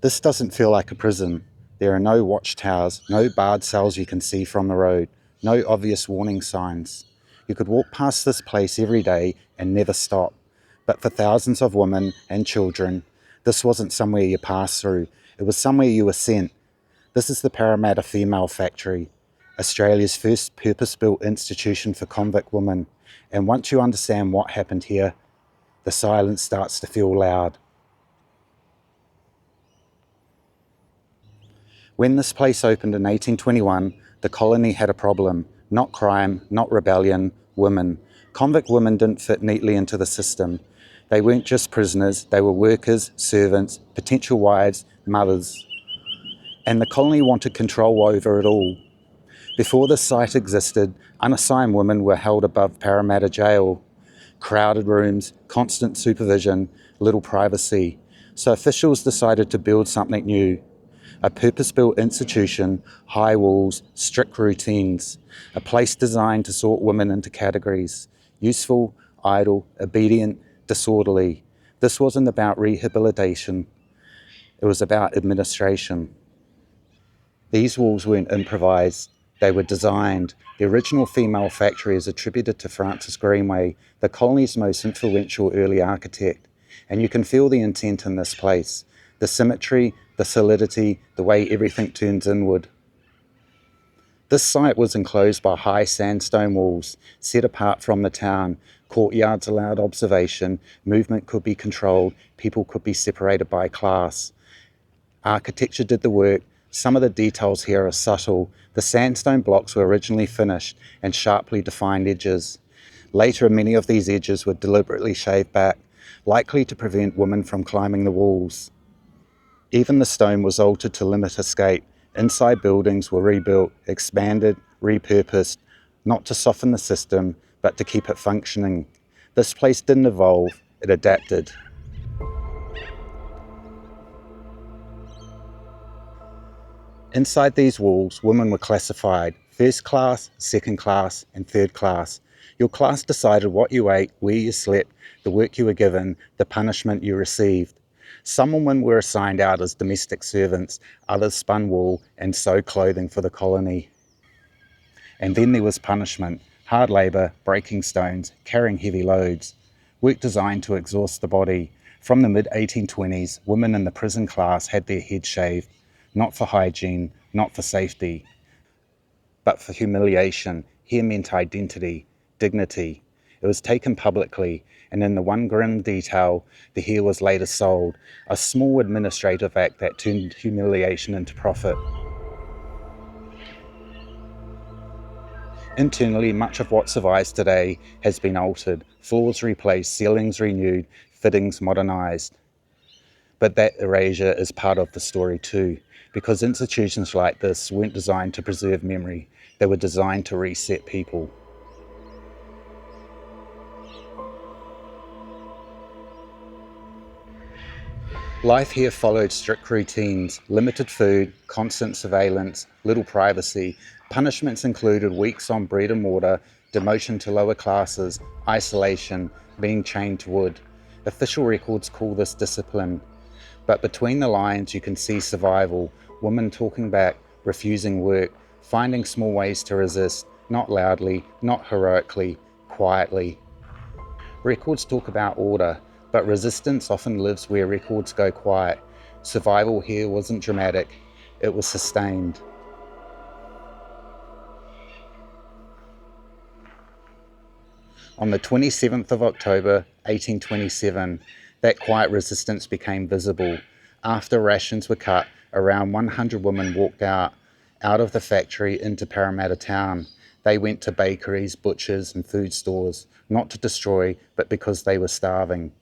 This doesn't feel like a prison. There are no watchtowers, no barred cells you can see from the road, no obvious warning signs. You could walk past this place every day and never stop. But for thousands of women and children, this wasn't somewhere you passed through. It was somewhere you were sent. This is the Parramatta Female Factory, Australia's first purpose-built institution for convict women. And once you understand what happened here, the silence starts to feel loud. When this place opened in 1821, the colony had a problem. Not crime, not rebellion, women. Convict women didn't fit neatly into the system. They weren't just prisoners, they were workers, servants, potential wives, mothers. And the colony wanted control over it all. Before this site existed, unassigned women were held above Parramatta Jail. Crowded rooms, constant supervision, little privacy. So officials decided to build something new. A purpose-built institution, high walls, strict routines. A place designed to sort women into categories. Useful, idle, obedient, disorderly. This wasn't about rehabilitation. It was about administration. These walls weren't improvised. They were designed. The original female factory is attributed to Frances Greenway, the colony's most influential early architect. And you can feel the intent in this place. The symmetry, the solidity, the way everything turns inward. This site was enclosed by high sandstone walls, set apart from the town. Courtyards allowed observation, movement could be controlled, people could be separated by class. Architecture did the work. Some of the details here are subtle. The sandstone blocks were originally finished and sharply defined edges. Later, many of these edges were deliberately shaved back, likely to prevent women from climbing the walls. Even the stone was altered to limit escape. Inside buildings were rebuilt, expanded, repurposed, not to soften the system, but to keep it functioning. This place didn't evolve, it adapted. Inside these walls, women were classified: first class, second class, and third class. Your class decided what you ate, where you slept, the work you were given, the punishment you received. Some women were assigned out as domestic servants, others spun wool and sewed clothing for the colony. And then there was punishment: hard labour, breaking stones, carrying heavy loads. Work designed to exhaust the body. From the mid-1820s, women in the prison class had their heads shaved. Not for hygiene, not for safety, but for humiliation. Hair meant identity, dignity. It was taken publicly, and in the one grim detail, the hair was later sold, a small administrative act that turned humiliation into profit. Internally, much of what survives today has been altered, floors replaced, ceilings renewed, fittings modernised. But that erasure is part of the story too, because institutions like this weren't designed to preserve memory, they were designed to reset people. Life here followed strict routines: limited food, constant surveillance, little privacy. Punishments included weeks on bread and water, demotion to lower classes, isolation, being chained to wood. Official records call this discipline. But between the lines you can see survival, women talking back, refusing work, finding small ways to resist, not loudly, not heroically, quietly. Records talk about order, but resistance often lives where records go quiet. Survival here wasn't dramatic, it was sustained. On the 27th of October, 1827, that quiet resistance became visible. After rations were cut, around 100 women walked out of the factory into Parramatta town. They went to bakeries, butchers and food stores, not to destroy, but because they were starving.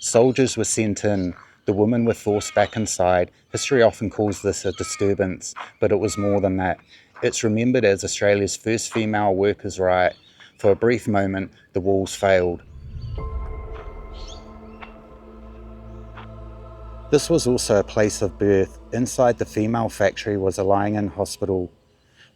Soldiers were sent in. The women were forced back inside. History often calls this a disturbance, but it was more than that. It's remembered as Australia's first female workers' riot. For a brief moment, the walls failed. This was also a place of birth. Inside the female factory was a lying-in hospital.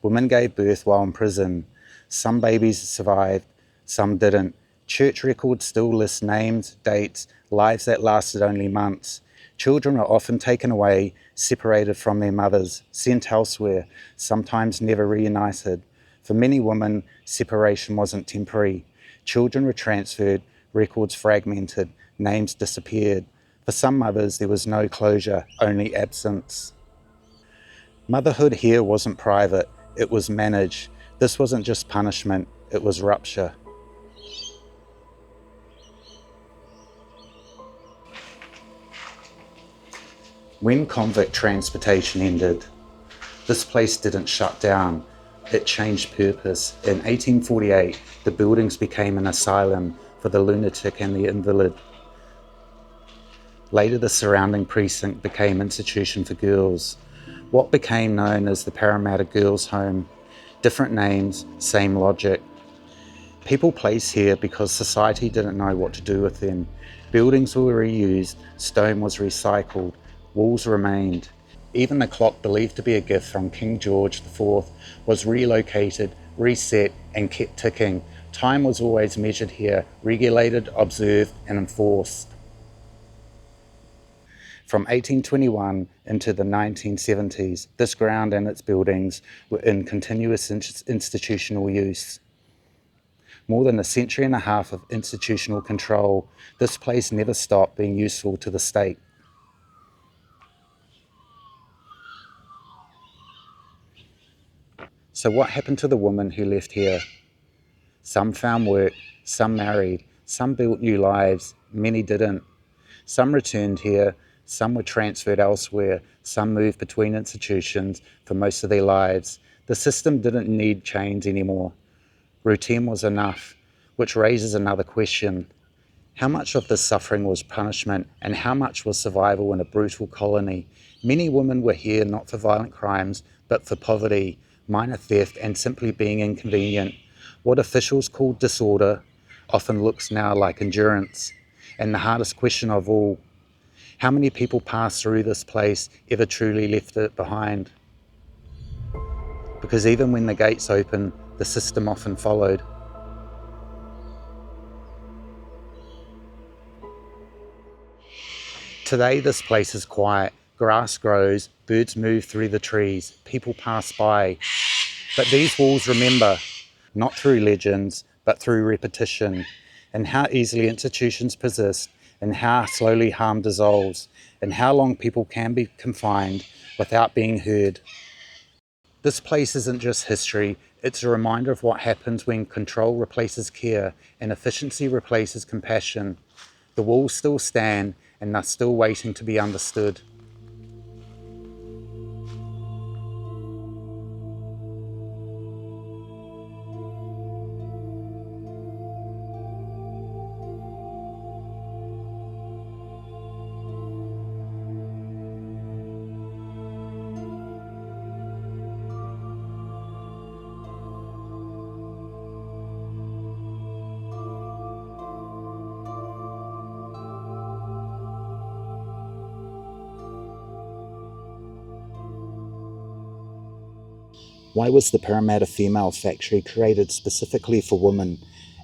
Women gave birth while in prison. Some babies survived, some didn't. Church records still list names, dates, lives that lasted only months. Children are often taken away, separated from their mothers, sent elsewhere, sometimes never reunited. For many women, separation wasn't temporary. Children were transferred, records fragmented, names disappeared. For some mothers, there was no closure, only absence. Motherhood here wasn't private, it was managed. This wasn't just punishment, it was rupture. When convict transportation ended, this place didn't shut down, it changed purpose. In 1848, the buildings became an asylum for the lunatic and the invalid. Later, the surrounding precinct became an institution for girls, what became known as the Parramatta Girls' Home. Different names, same logic. People placed here because society didn't know what to do with them. Buildings were reused, stone was recycled, walls remained. Even the clock believed to be a gift from King George IV was relocated, reset and kept ticking. Time was always measured here, regulated, observed and enforced. From 1821 into the 1970s, this ground and its buildings were in continuous institutional use. More than a century and a half of institutional control, this place never stopped being useful to the state. So what happened to the women who left here? Some found work, some married, some built new lives, many didn't. Some returned here, some were transferred elsewhere, some moved between institutions for most of their lives. The system didn't need change anymore. Routine was enough, which raises another question. How much of this suffering was punishment and how much was survival in a brutal colony? Many women were here not for violent crimes, but for poverty, minor theft and simply being inconvenient. What officials called disorder often looks now like endurance. And the hardest question of all, how many people passed through this place ever truly left it behind? Because even when the gates opened, the system often followed. Today this place is quiet, grass grows, birds move through the trees, people pass by. But these walls remember, not through legends, but through repetition, and how easily institutions persist, and how slowly harm dissolves, and how long people can be confined without being heard. This place isn't just history, it's a reminder of what happens when control replaces care and efficiency replaces compassion. The walls still stand and they're still waiting to be understood. Why was the Parramatta Female Factory created specifically for women?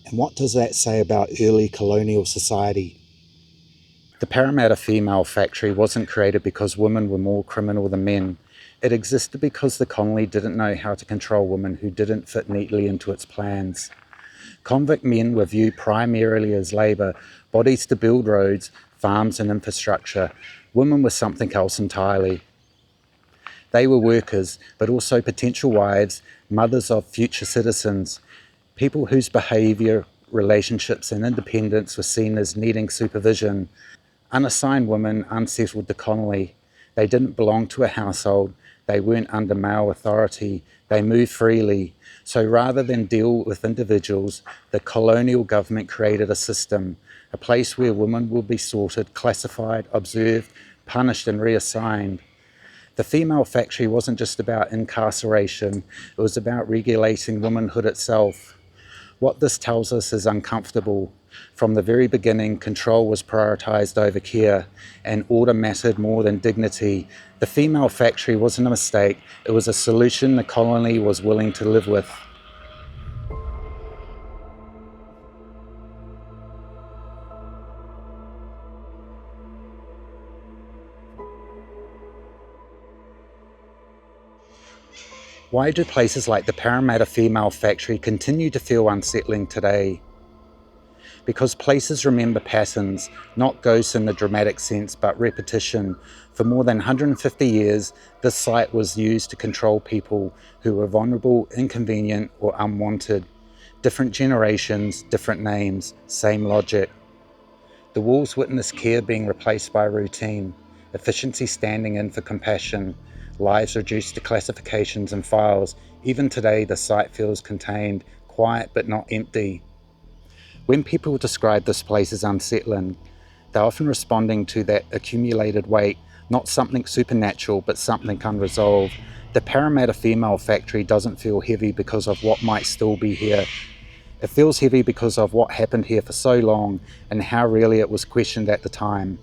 And what does that say about early colonial society? The Parramatta Female Factory wasn't created because women were more criminal than men. It existed because the colony didn't know how to control women who didn't fit neatly into its plans. Convict men were viewed primarily as labour, bodies to build roads, farms and infrastructure. Women were something else entirely. They were workers, but also potential wives, mothers of future citizens, people whose behaviour, relationships and independence were seen as needing supervision. Unassigned women unsettled the colony. They didn't belong to a household. They weren't under male authority. They moved freely. So rather than deal with individuals, the colonial government created a system, a place where women will be sorted, classified, observed, punished and reassigned. The female factory wasn't just about incarceration, it was about regulating womanhood itself. What this tells us is uncomfortable. From the very beginning, control was prioritised over care, and order mattered more than dignity. The female factory wasn't a mistake, it was a solution the colony was willing to live with. Why do places like the Parramatta Female Factory continue to feel unsettling today? Because places remember patterns, not ghosts in the dramatic sense, but repetition. For more than 150 years, this site was used to control people who were vulnerable, inconvenient, or unwanted. Different generations, different names, same logic. The walls witness care being replaced by routine, efficiency standing in for compassion, lives reduced to classifications and files. Even today, the site feels contained, quiet but not empty. When people describe this place as unsettling, they're often responding to that accumulated weight, not something supernatural, but something unresolved. The Parramatta Female Factory doesn't feel heavy because of what might still be here. It feels heavy because of what happened here for so long and how rarely it was questioned at the time.